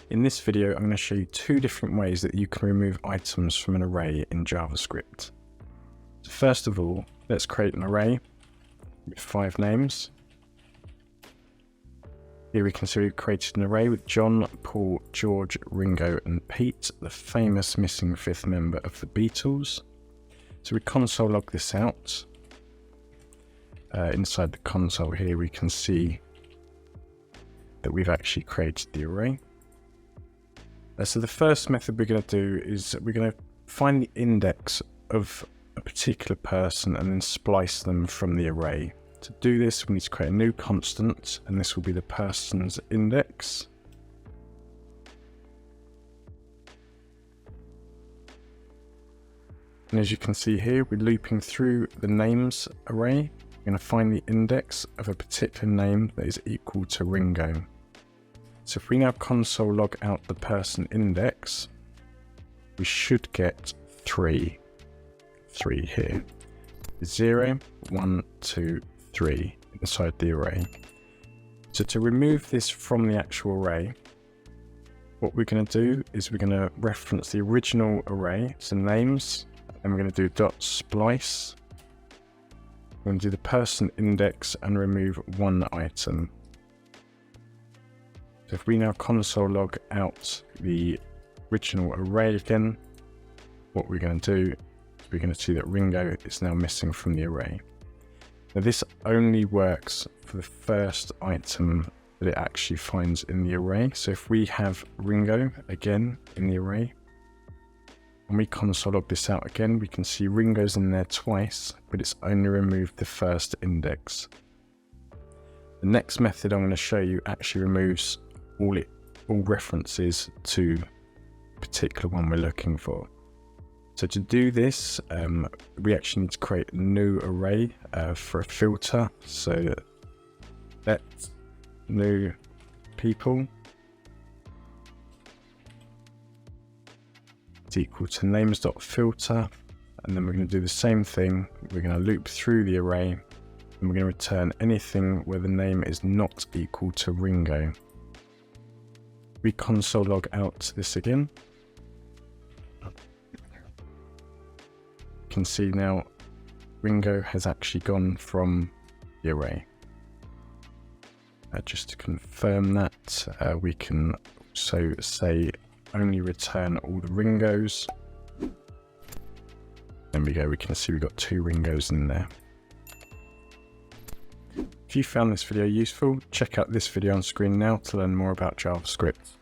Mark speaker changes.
Speaker 1: In this video, I'm going to show you two different ways that you can remove items from an array in JavaScript. So first of all, let's create an array with 5 names. Here we can see we've created an array with John, Paul, George, Ringo and Pete, the famous missing 5th member of the Beatles. So we console log this out. Inside the console here we can see that we've actually created the array. So the first method we're going to do is we're going to find the index of a particular person and then splice them from the array. To do this, we need to create a new constant, and this will be the person's index. And as you can see here, we're looping through the names array. We're going to find the index of a particular name that is equal to Ringo. So if we now console log out the person index, we should get 3 here. 0, 1, 2, 3 inside the array. So to remove this from the actual array, what we're going to do is we're going to reference the original array, so names, and we're going to do dot splice. We're going to do the person index and remove 1 item. So if we now console log out the original array again, what we're going to do is we're going to see that Ringo is now missing from the array. Now this only works for the first item that it actually finds in the array. So if we have Ringo again in the array, and we console log this out again, we can see Ringo's in there twice, but it's only removed the first index. The next method I'm going to show you actually removes all references to the particular one we're looking for. So to do this, we actually need to create a new array for a filter. So let new people is equal to names.filter, and then we're going to do the same thing. We're going to loop through the array, and we're going to return anything where the name is not equal to Ringo. We console log out this again. You can see now Ringo has actually gone from the array. Just to confirm that, we can also say only return all the Ringos. There we go, we can see we've got 2 Ringos in there. If you found this video useful, check out this video on screen now to learn more about JavaScript.